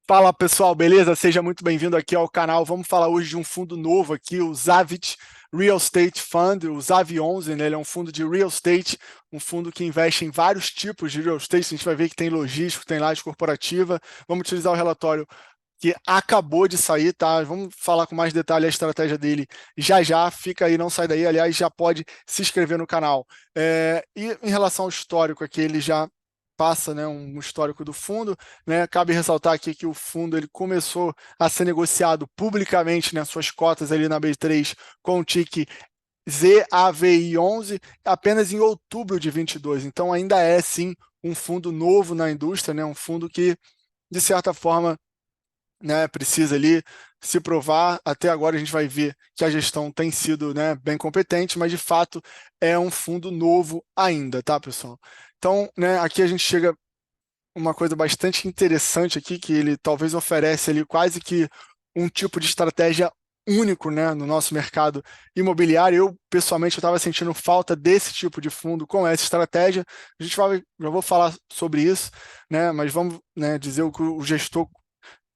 Fala pessoal, beleza? Seja muito bem-vindo aqui ao canal. Vamos falar hoje de um fundo novo aqui, o Zavit Real Estate Fund, o ZAV11, né? Ele é um fundo de real estate, um fundo que investe em vários tipos de real estate. A gente vai ver que tem logístico, tem laje corporativa. Vamos utilizar o relatório que acabou de sair, tá? Vamos falar com mais detalhe a estratégia dele já já. Fica aí, não sai daí. Aliás, já pode se inscrever no canal. E em relação ao histórico aqui, ele já passa, né, um histórico do fundo, né? Cabe ressaltar aqui que o fundo ele começou a ser negociado publicamente, né, suas cotas ali na B3 com o TIC ZAVI11 apenas em outubro de 22. Então ainda é sim um fundo novo na indústria, né? Um fundo que de certa forma, né, precisa ali se provar. Até agora a gente vai ver que a gestão tem sido, né, bem competente, mas de fato é um fundo novo ainda, tá, pessoal? Então, né, aqui a gente chega uma coisa bastante interessante aqui, que ele talvez oferece ali quase que um tipo de estratégia único, né, no nosso mercado imobiliário. Eu, pessoalmente, estava sentindo falta desse tipo de fundo com essa estratégia. A gente vai, já vou falar sobre isso, né, mas vamos, né, dizer o que o gestor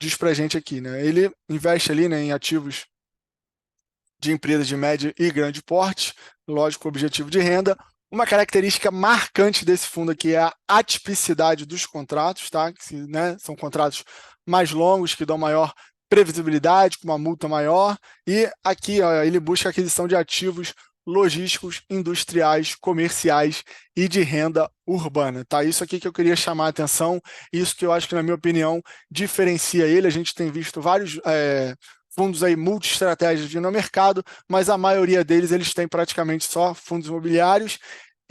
diz para a gente aqui, né? Ele investe ali, né, em ativos de empresas de médio e grande porte, lógico, objetivo de renda. Uma característica marcante desse fundo aqui é a atipicidade dos contratos, tá? Que, né, são contratos mais longos, que dão maior previsibilidade, com uma multa maior. E aqui ó, ele busca a aquisição de ativos logísticos, industriais, comerciais e de renda urbana, tá? Isso aqui que eu queria chamar a atenção, isso que eu acho que, na minha opinião, diferencia ele. A gente tem visto vários fundos aí multi-estratégias vindo ao mercado, mas a maioria deles eles têm praticamente só fundos imobiliários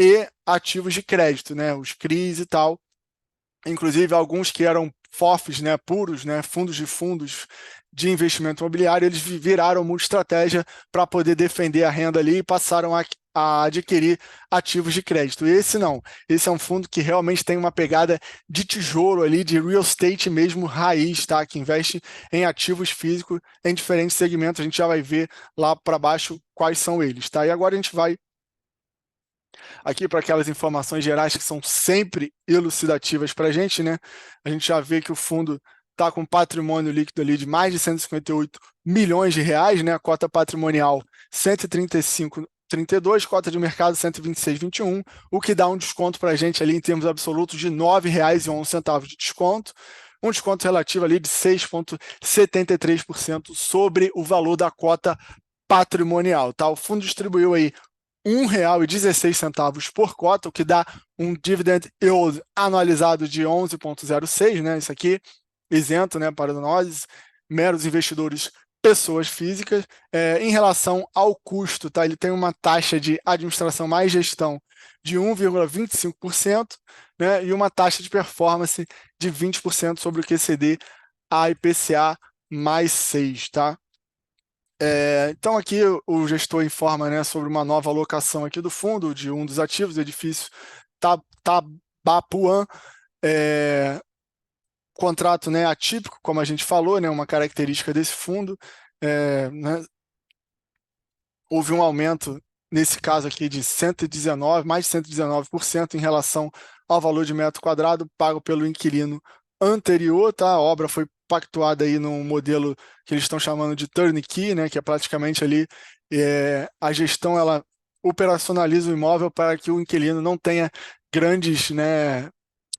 e ativos de crédito, né? Os CRIs e tal. Inclusive, alguns que eram FOFs, né, puros, né, fundos de investimento imobiliário, eles viraram multi-estratégia para poder defender a renda ali e passaram a adquirir ativos de crédito. Esse não, esse é um fundo que realmente tem uma pegada de tijolo ali, de real estate mesmo raiz, tá? Que investe em ativos físicos em diferentes segmentos. A gente já vai ver lá para baixo quais são eles, tá? E agora a gente vai aqui para aquelas informações gerais que são sempre elucidativas para a gente, né? A gente já vê que o fundo está com patrimônio líquido ali de mais de 158 milhões de reais, né? A cota patrimonial 135,32, cota de mercado 126,21, o que dá um desconto para a gente ali em termos absolutos de R$ 9,11 de desconto. Um desconto relativo ali de 6,73% sobre o valor da cota patrimonial, tá? O fundo distribuiu aí R$ 1,16 por cota, o que dá um dividend yield anualizado de 11,06, né? Isso aqui isento, né, para nós, meros investidores, pessoas físicas. Em relação ao custo, tá? Ele tem uma taxa de administração mais gestão de 1,25%, né, e uma taxa de performance de 20% sobre o QCD a IPCA mais 6, tá? Então aqui o gestor informa, né, sobre uma nova alocação aqui do fundo de um dos ativos, o edifício Tabapuã, contrato, né, atípico, como a gente falou, né, uma característica desse fundo, né, houve um aumento nesse caso aqui de 119, mais de 119% em relação ao valor de metro quadrado pago pelo inquilino anterior, tá? A obra foi pactuada aí num modelo que eles estão chamando de turnkey, né? Que é praticamente ali a gestão ela operacionaliza o imóvel para que o inquilino não tenha grandes, né,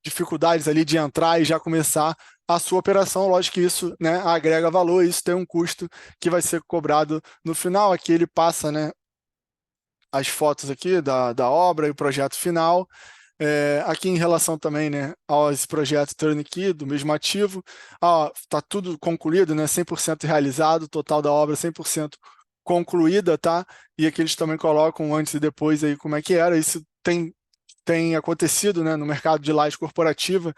dificuldades ali de entrar e já começar a sua operação. Lógico que isso, né, agrega valor, isso tem um custo que vai ser cobrado no final. Aqui ele passa, né, as fotos aqui da obra e o projeto final. Aqui em relação também, né, aos projetos turnkey do mesmo ativo, está tudo concluído, né, 100% realizado, total da obra 100% concluída, tá? E aqui eles também colocam antes e depois aí como é que era. Isso tem acontecido, né, no mercado de laje corporativa,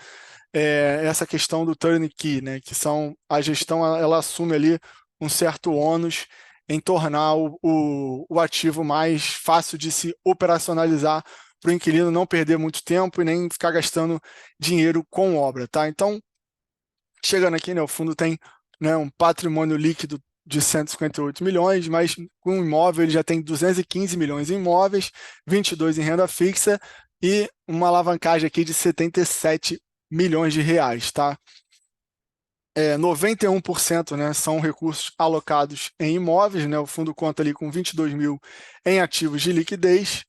essa questão do turnkey, né, que são a gestão ela assume ali um certo ônus em tornar o ativo mais fácil de se operacionalizar para o inquilino não perder muito tempo e nem ficar gastando dinheiro com obra, tá? Então, chegando aqui, né, o fundo tem, né, um patrimônio líquido de 158 milhões, mas com o imóvel ele já tem 215 milhões em imóveis, 22 em renda fixa e uma alavancagem aqui de 77 milhões de reais, tá? 91%, né, são recursos alocados em imóveis, né, o fundo conta ali com 22 mil em ativos de liquidez,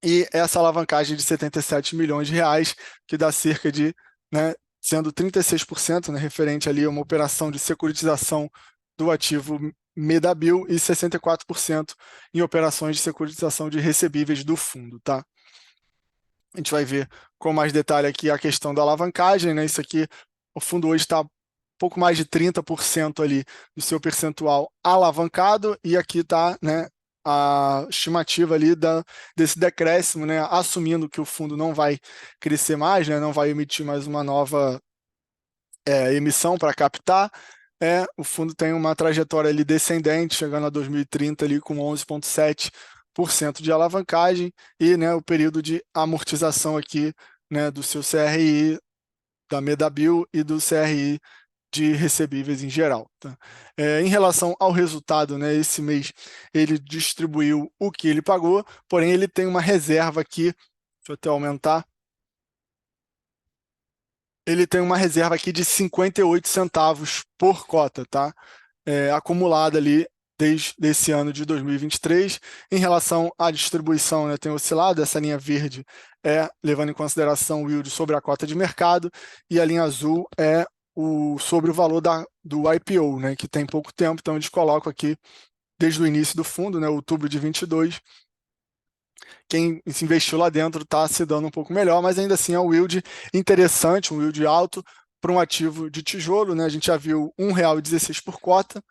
e essa alavancagem de 77 milhões de reais, que dá cerca de, né, sendo 36%, né, referente ali a uma operação de securitização do ativo Medabil e 64% em operações de securitização de recebíveis do fundo, tá? A gente vai ver com mais detalhe aqui a questão da alavancagem, né? Isso aqui, o fundo hoje está pouco mais de 30% ali do seu percentual alavancado, e aqui está, né, a estimativa ali desse decréscimo, né, assumindo que o fundo não vai crescer mais, né, não vai emitir mais uma nova emissão para captar. O fundo tem uma trajetória ali descendente, chegando a 2030 ali com 11,7% de alavancagem, e, né, o período de amortização aqui, né, do seu CRI, da Medabil e do CRI de recebíveis em geral, tá? Em relação ao resultado, né, esse mês ele distribuiu o que ele pagou, porém ele tem uma reserva aqui, deixa eu até aumentar, ele tem uma reserva aqui de 58 centavos por cota, tá? Acumulada ali desde esse ano de 2023. Em relação à distribuição, né, tem oscilado, essa linha verde levando em consideração o yield sobre a cota de mercado, e a linha azul sobre o valor do IPO, né, que tem pouco tempo, então eles colocam aqui desde o início do fundo, né, outubro de 22, quem se investiu lá dentro está se dando um pouco melhor, mas ainda assim é um yield interessante, um yield alto para um ativo de tijolo, né? A gente já viu R$ 1,16 por cota.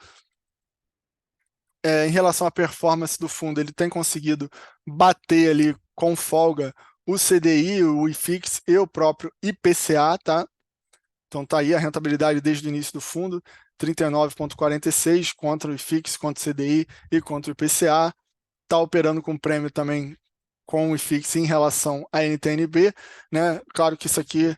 Em relação à performance do fundo, ele tem conseguido bater ali com folga o CDI, o IFIX e o próprio IPCA, tá? Então tá aí a rentabilidade desde o início do fundo, 39,46 contra o IFIX, contra o CDI e contra o IPCA. Está operando com prêmio também com o IFIX em relação à NTNB, né? Claro que isso aqui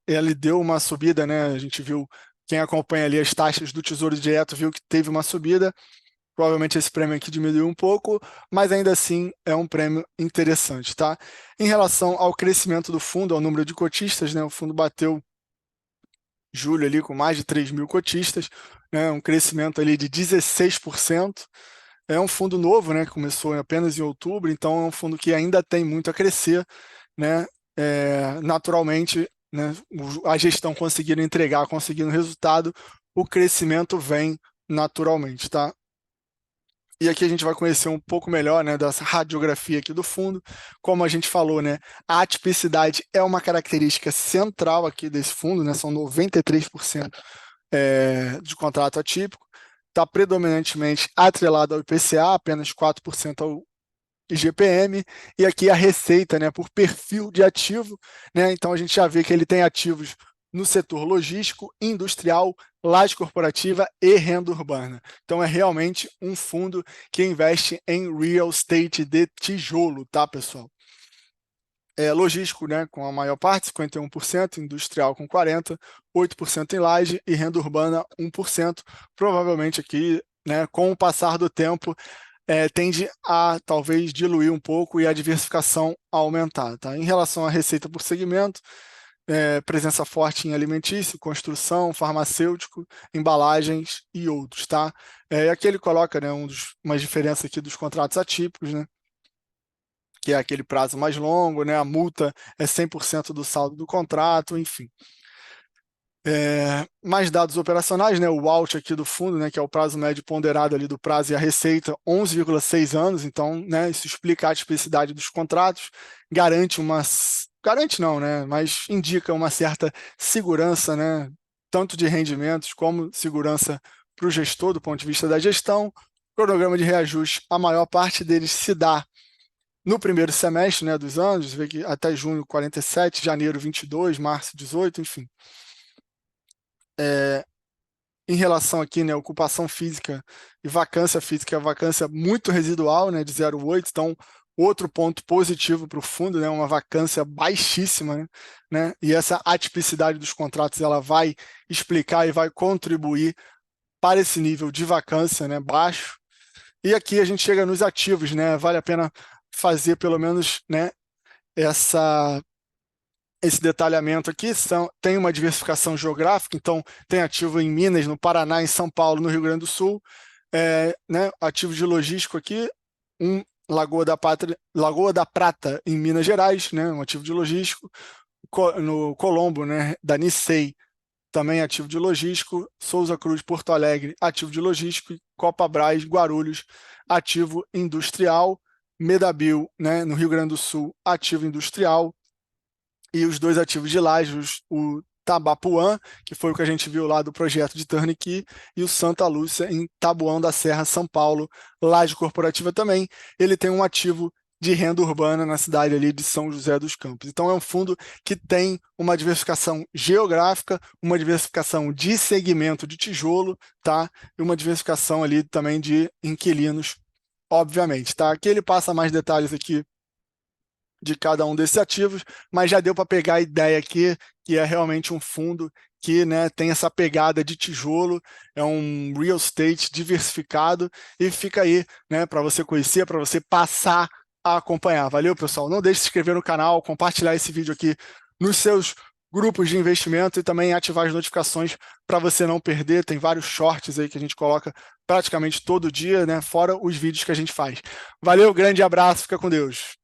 ele deu uma subida, né? A gente viu, quem acompanha ali as taxas do Tesouro Direto viu que teve uma subida. Provavelmente esse prêmio aqui diminuiu um pouco, mas ainda assim é um prêmio interessante, tá? Em relação ao crescimento do fundo, ao número de cotistas, né? O fundo bateu julho ali com mais de 3 mil cotistas, né? Um crescimento ali de 16%. É um fundo novo, né? Que começou apenas em outubro, então é um fundo que ainda tem muito a crescer, né? Naturalmente, né? A gestão conseguindo entregar, conseguindo resultado, o crescimento vem naturalmente, tá? E aqui a gente vai conhecer um pouco melhor, né, dessa radiografia aqui do fundo. Como a gente falou, né, a atipicidade é uma característica central aqui desse fundo, né, são 93% de contrato atípico. Está predominantemente atrelado ao IPCA, apenas 4% ao IGPM, e aqui a receita, né, por perfil de ativo, né? Então a gente já vê que ele tem ativos no setor logístico, industrial, laje corporativa e renda urbana. Então é realmente um fundo que investe em real estate de tijolo, tá, pessoal? Logístico, né, com a maior parte, 51%, industrial com 40%, 8% em laje e renda urbana 1%. Provavelmente aqui, né, com o passar do tempo, tende a talvez diluir um pouco e a diversificação aumentar, tá? Em relação à receita por segmento, presença forte em alimentício, construção, farmacêutico, embalagens e outros, tá? Aqui ele coloca, né, uma diferença aqui dos contratos atípicos, né? Que é aquele prazo mais longo, né? A multa é 100% do saldo do contrato, enfim. Mais dados operacionais, né? O WALT aqui do fundo, né? Que é o prazo médio ponderado ali do prazo e a receita, 11,6 anos. Então, né? Isso explica a tipicidade dos contratos, garante não, né? Mas indica uma certa segurança, né? Tanto de rendimentos como segurança para o gestor do ponto de vista da gestão. Cronograma de reajuste, a maior parte deles se dá no primeiro semestre, né, dos anos, vê que até junho 47, janeiro 22, março 18, enfim. Em relação aqui, né, ocupação física e vacância física, a vacância muito residual, né, de 0,8, então outro ponto positivo para o fundo, né, uma vacância baixíssima, né, e essa atipicidade dos contratos ela vai explicar e vai contribuir para esse nível de vacância, né, baixo. E aqui a gente chega nos ativos, né, vale a pena fazer pelo menos, né, essa esse detalhamento aqui, tem uma diversificação geográfica, então tem ativo em Minas, no Paraná, em São Paulo, no Rio Grande do Sul, né, ativo de logístico aqui, Lagoa da Prata, em Minas Gerais, né, um ativo de logístico, no Colombo, né, da Nissei, também ativo de logístico, Souza Cruz, Porto Alegre, ativo de logístico, Copabras, Guarulhos, ativo industrial, Medabio, né, no Rio Grande do Sul, ativo industrial, e os dois ativos de Lajes, o Tabapuã, que foi o que a gente viu lá do projeto de Turnkey, e o Santa Lúcia, em Taboão da Serra, São Paulo, laje corporativa também. Ele tem um ativo de renda urbana na cidade ali de São José dos Campos. Então é um fundo que tem uma diversificação geográfica, uma diversificação de segmento de tijolo, tá? E uma diversificação ali também de inquilinos, obviamente, tá? Aqui ele passa mais detalhes aqui de cada um desses ativos, mas já deu para pegar a ideia aqui, que é realmente um fundo que, né, tem essa pegada de tijolo, é um real estate diversificado, e fica aí, né, para você conhecer, para você passar a acompanhar. Valeu, pessoal? Não deixe de se inscrever no canal, compartilhar esse vídeo aqui nos seus grupos de investimento e também ativar as notificações para você não perder. Tem vários shorts aí que a gente coloca praticamente todo dia, né, fora os vídeos que a gente faz. Valeu, grande abraço, fica com Deus.